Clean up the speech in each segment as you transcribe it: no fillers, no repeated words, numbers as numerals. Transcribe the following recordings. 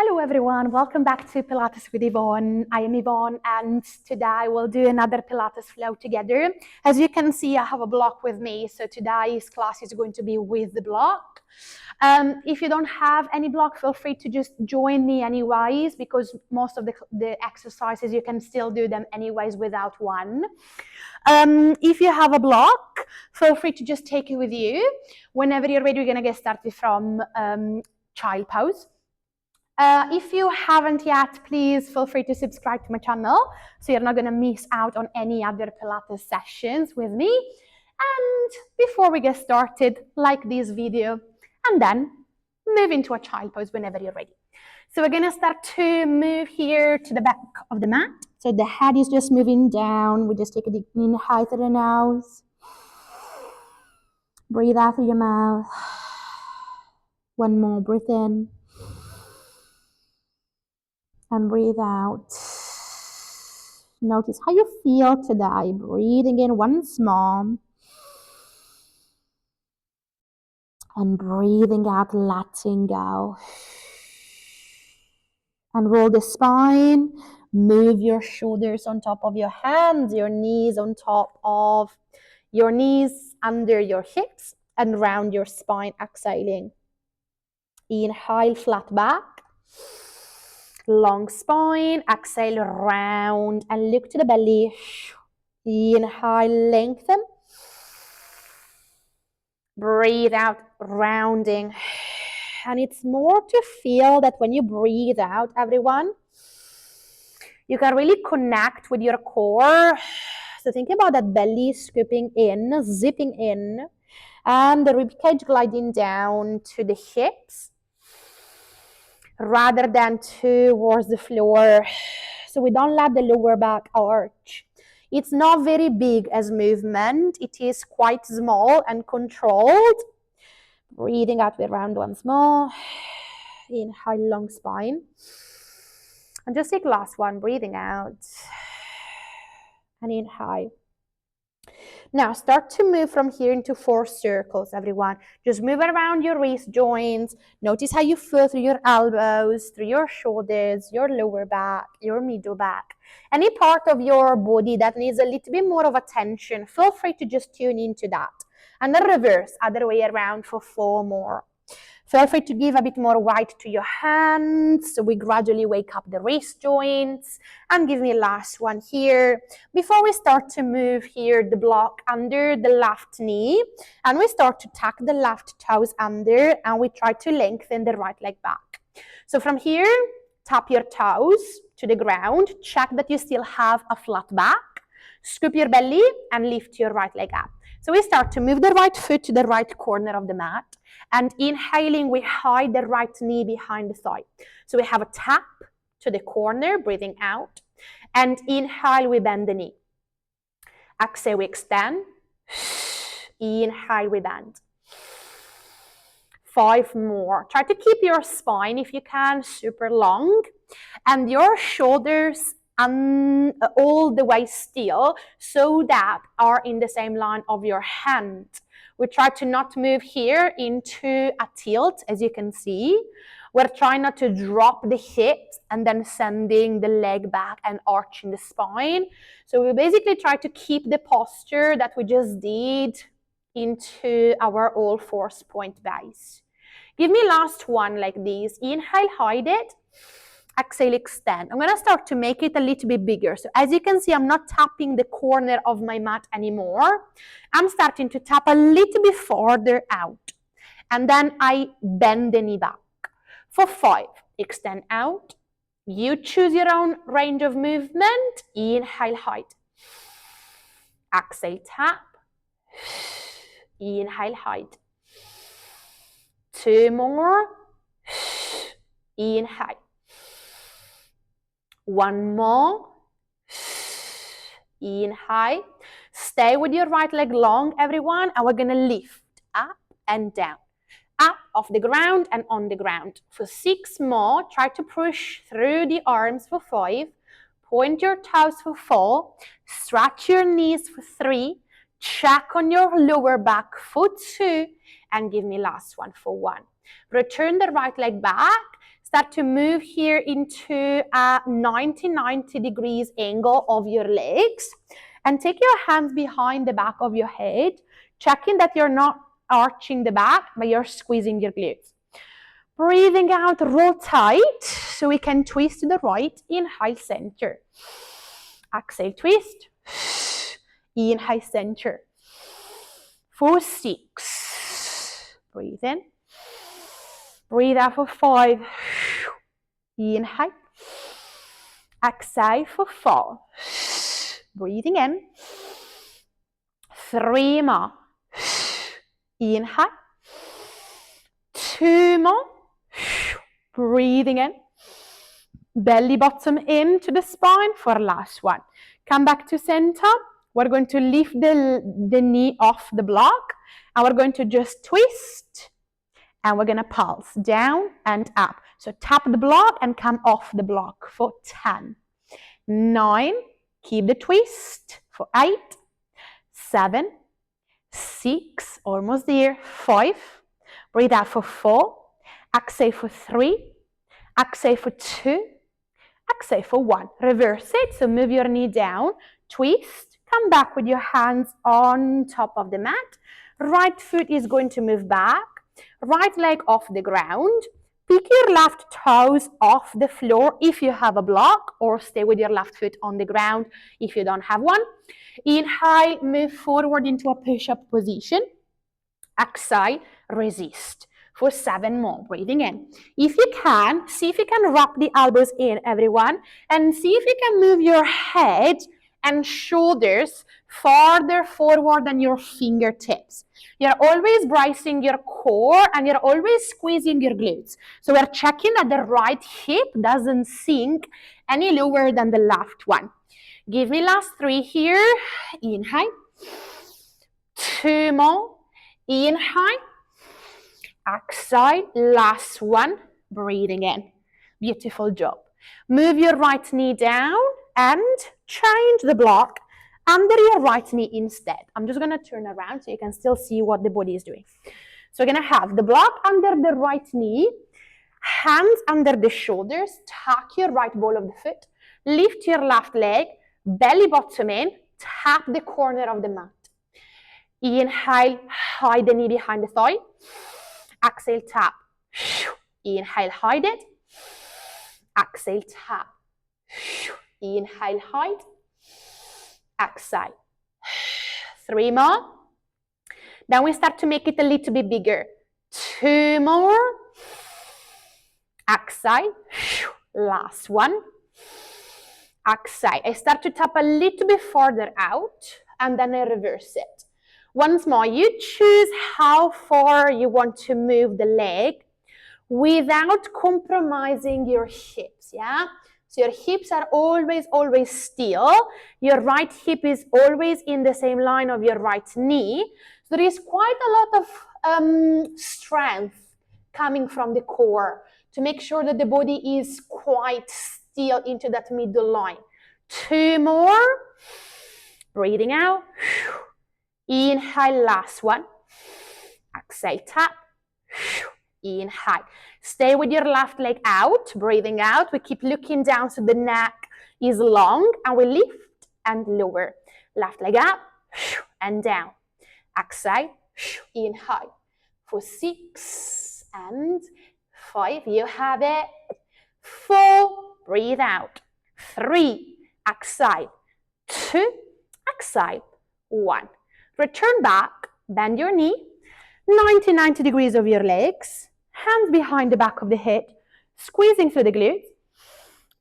Hello everyone, welcome back to Pilates with Yvonne. I am Yvonne and today we'll do another Pilates flow together. As you can see, I have a block with me, so today's class is going to be with the block. If you don't have any block, feel free to just join me anyways, because most of the exercises you can still do them anyways without one. If you have a block, feel free to just take it with you. Whenever you're ready, we're going to get started from child pose. If you haven't yet, please feel free to subscribe to my channel so you're not going to miss out on any other Pilates sessions with me. And before we get started, like this video and then move into a child pose whenever you're ready. So we're going to start to move here to the back of the mat. So the head is just moving down. We just take a deep inhale through the nose. Breathe out through your mouth. One more, breathe in. And breathe out. Notice how you feel today. Breathing in once more. And breathing out, letting go. And roll the spine. Move your shoulders on top of your hands, your knees on top of your knees, under your hips, and round your spine, exhaling. Inhale, flat back. Long spine, exhale, round and look to the belly. Inhale, lengthen. Breathe out, rounding. And it's more to feel that when you breathe out, everyone, you can really connect with your core. So think about that belly scooping in, zipping in, and the ribcage gliding down to the hips, rather than towards the floor. So we don't let the lower back arch. It's not very big as movement. It is quite small and controlled. Breathing out, we round once more. Inhale, long spine. And just take last one, breathing out. And inhale. Now start to move from here into 4 circles, everyone. Just move around your wrist joints. Notice how you feel through your elbows, through your shoulders, your lower back, your middle back. Any part of your body that needs a little bit more of attention, feel free to just tune into that. And then reverse, other way around for 4 more. Feel free to give a bit more weight to your hands. So we gradually wake up the wrist joints. And give me last one here. Before we start to move here, the block under the left knee. And we start to tuck the left toes under. And we try to lengthen the right leg back. So from here, tap your toes to the ground. Check that you still have a flat back. Scoop your belly and lift your right leg up. So we start to move the right foot to the right corner of the mat. And inhaling, we hide the right knee behind the thigh. So we have a tap to the corner, breathing out. And inhale, we bend the knee. Exhale, we extend. Inhale, we bend. 5 more. Try to keep your spine, if you can, super long. And your shoulders all the way still, so that are in the same line of your hand. We try to not move here into a tilt, as you can see. We're trying not to drop the hips and then sending the leg back and arching the spine. So we basically try to keep the posture that we just did into our all 4-point base. Give me last one like this. Inhale, hide it. Exhale, extend. I'm going to start to make it a little bit bigger. So as you can see, I'm not tapping the corner of my mat anymore. I'm starting to tap a little bit further out. And then I bend the knee back. For 5, extend out. You choose your own range of movement. Inhale, hide. Exhale, tap. Inhale, hide. 2 more. Inhale. 1 more. Inhale. Stay with your right leg long, everyone. And we're going to lift up and down. Up off the ground and on the ground. For 6 more, try to push through the arms for 5. Point your toes for 4. Stretch your knees for 3. Check on your lower back for 2. And give me last one for 1. Return the right leg back. Start to move here into a 90 degrees angle of your legs. And take your hands behind the back of your head, checking that you're not arching the back, but you're squeezing your glutes. Breathing out, roll tight, so we can twist to the right, inhale, center. Exhale, twist. Inhale, center. For 6. Breathe in. Breathe out for 5. Inhale. Exhale for 4. Breathing in. 3 more. Inhale. 2 more. Breathing in. Belly bottom into the spine for last one. Come back to center. We're going to lift the knee off the block. And we're going to just twist. And we're going to pulse down and up. So tap the block and come off the block for 10. 9. Keep the twist for 8. 7. 6. Almost there. 5. Breathe out for 4. Exhale for 3. Exhale for 2. Exhale for 1. Reverse it. So move your knee down. Twist. Come back with your hands on top of the mat. Right foot is going to move back. Right leg off the ground. Pick your left toes off the floor if you have a block, or stay with your left foot on the ground if you don't have one. Inhale, move forward into a push-up position. Exhale, resist for 7 more. Breathing in. If you can, see if you can wrap the elbows in, everyone, and see if you can move your head and shoulders farther forward than your fingertips. You're always bracing your core and you're always squeezing your glutes. So we're checking that the right hip doesn't sink any lower than the left one. Give me last 3 here. Inhale. 2 more. Inhale. Exhale. Last one. Breathing in. Beautiful job. Move your right knee down and change the block under your right knee instead. I'm just going to turn around so you can still see what the body is doing. So we're going to have the block under the right knee, hands under the shoulders, tuck your right ball of the foot, lift your left leg, belly bottom in, tap the corner of the mat. Inhale, hide the knee behind the thigh. Exhale, tap. Inhale, hide it. Exhale, tap. Inhale, hide. Exhale. 3 more. Then we start to make it a little bit bigger. 2 more. Exhale. Last one. Exhale. I start to tap a little bit further out and then I reverse it. Once more, you choose how far you want to move the leg without compromising your hips, yeah? So your hips are always still. Your right hip is always in the same line of your right knee. So there is quite a lot of strength coming from the core to make sure that the body is quite still into that middle line. 2 more. Breathing out. Inhale, last one. Exhale, tap. Inhale. Stay with your left leg out, breathing out. We keep looking down so the neck is long and we lift and lower. Left leg up and down. Exhale, inhale for 6 and 5. You have it. 4, breathe out. 3, exhale. 2, exhale. 1. Return back, bend your knee, 90 degrees of your legs, hands behind the back of the head, squeezing through the glutes.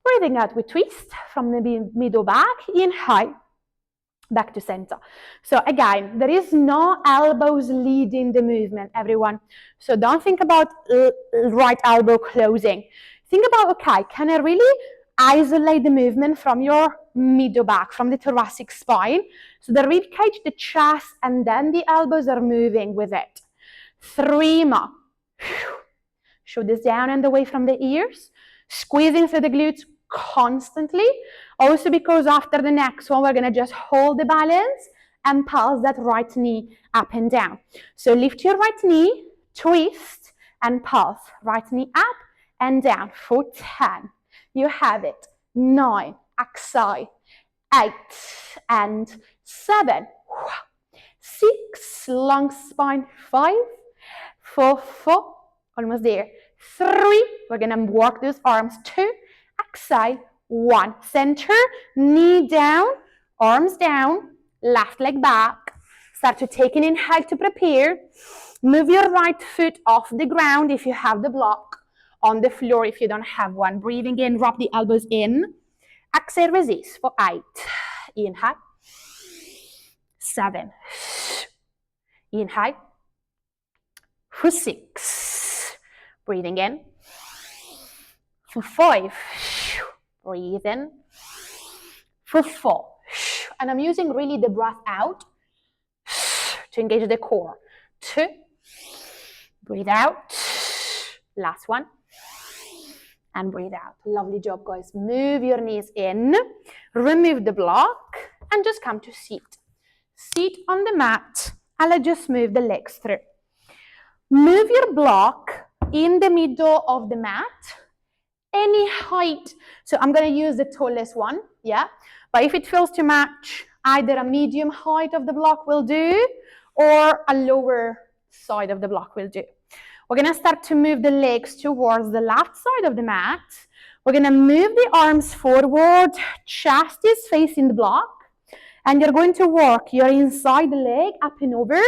Breathing out, we twist from the middle back, inhale, back to center. So again, there is no elbows leading the movement, everyone. So don't think about right elbow closing. Think about, okay, can I really isolate the movement from your middle back, from the thoracic spine? So the rib cage, the chest, and then the elbows are moving with it. 3 more. Shoulders down and away from the ears. Squeezing through the glutes constantly. Also because after the next one, we're going to just hold the balance and pulse that right knee up and down. So lift your right knee, twist, and pulse. Right knee up and down for 10. You have it. 9, exhale. 8 and 7. 6, long spine. 5, 4, 4, almost there. 3, we're gonna work those arms. 2, exhale. 1, center, knee down, arms down, left leg back. Start to take an inhale to prepare. Move your right foot off the ground if you have the block, on the floor if you don't have one. Breathing in, drop the elbows in. Exhale, resist for 8. Inhale. 7. Inhale. For 6. Breathing in. For 5. Breathe in. For 4. And I'm using really the breath out to engage the core. 2. Breathe out. Last one. And breathe out. Lovely job, guys. Move your knees in. Remove the block. And just come to seat. Sit on the mat. And let's just move the legs through. Move your block in the middle of the mat. Any height. So I'm going to use the tallest one. Yeah. But if it feels too much, either a medium height of the block will do, or a lower side of the block will do. We're going to start to move the legs towards the left side of the mat. We're going to move the arms forward, chest is facing the block, and you're going to work your inside leg up and over,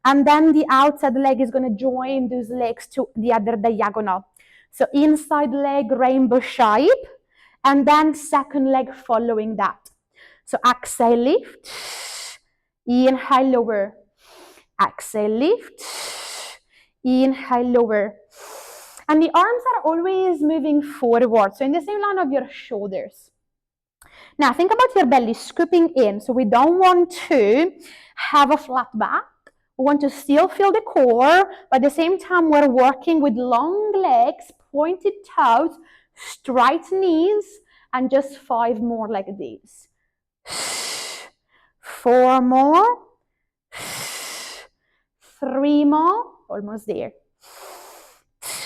and then the outside leg is going to join those legs to the other diagonal. So inside leg, rainbow shape, and then second leg following that. So exhale, lift, inhale, lower, exhale, lift, inhale, lower. And the arms are always moving forward, so in the same line of your shoulders. Now think about your belly scooping in, so we don't want to have a flat back. We want to still feel the core, but at the same time we're working with long legs, pointed toes, straight knees, and just 5 more like this. 4 more. 3 more. Almost there.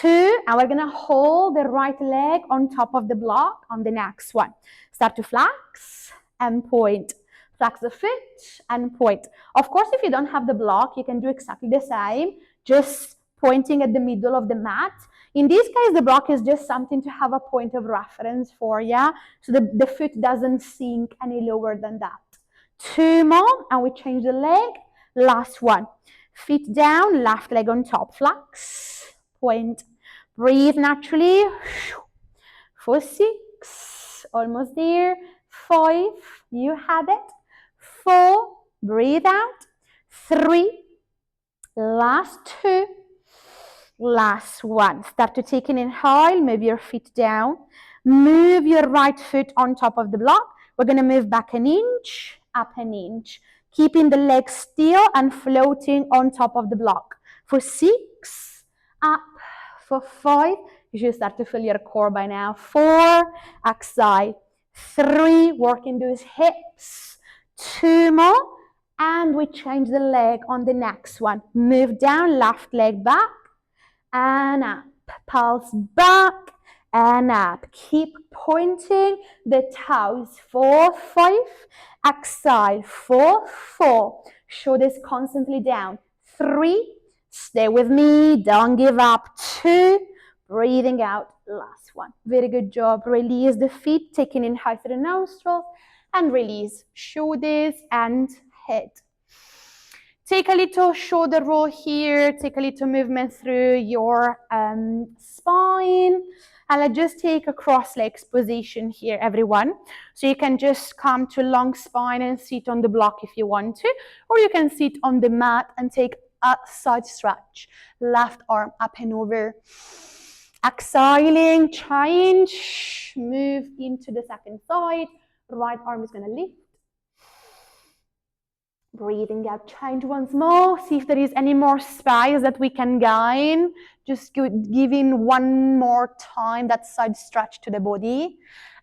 2, and we're gonna hold the right leg on top of the block on the next one. Start to flex and point. Flex the foot and point. Of course, if you don't have the block, you can do exactly the same, just pointing at the middle of the mat. In this case, the block is just something to have a point of reference for, yeah? So the foot doesn't sink any lower than that. 2 more, and we change the leg. Last one. Feet down, left leg on top. Flex, point. Breathe naturally. For 6, almost there. 5, you have it. 4, breathe out. 3, last 2, last 1. Start to take an inhale, move your feet down. Move your right foot on top of the block. We're going to move back an inch, up an inch. Keeping the legs still and floating on top of the block. For 6, up. For 5, you should start to feel your core by now. 4, exhale. 3, working those hips. 2 more, and we change the leg on the next one. Move down, left leg back, and up. Pulse back, and up. Keep pointing the toes. 4, 5, exhale. 4, 4. Shoulders constantly down. 3, stay with me, don't give up. 2, breathing out. Last one. Very good job. Release the feet, taking in high through the nostrils, and release shoulders and head. Take a little shoulder roll here. Take a little movement through your spine. And let's just take a cross legs position here, everyone. So you can just come to long spine and sit on the block if you want to, or you can sit on the mat and take a side stretch. Left arm up and over. Exhaling, change, move into the second side. Right arm is going to lift. Breathing out, change once more. See if there is any more space that we can gain. Just giving one more time that side stretch to the body.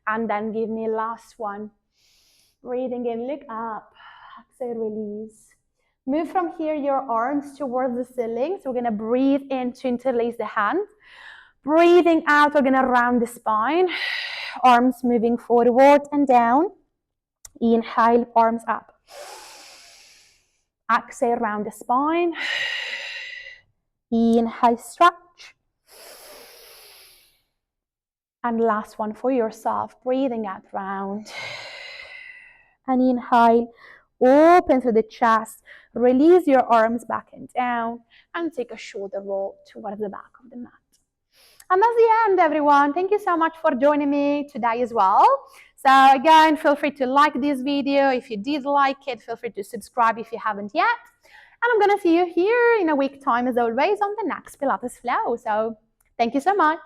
And then give me last one. Breathing in, look up. Exhale, release. Move from here your arms towards the ceiling. So we're going to breathe in to interlace the hands. Breathing out, we're going to round the spine. Arms moving forward and down. Inhale, arms up. Exhale, round the spine. Inhale, stretch. And last one for yourself. Breathing out, round. And inhale, open through the chest. Release your arms back and down. And take a shoulder roll towards the back of the mat. And that's the end, everyone. Thank you so much for joining me today as well. So again, feel free to like this video. If you did like it, feel free to subscribe if you haven't yet. And I'm going to see you here in a week's time, as always, on the next Pilates Flow. So thank you so much.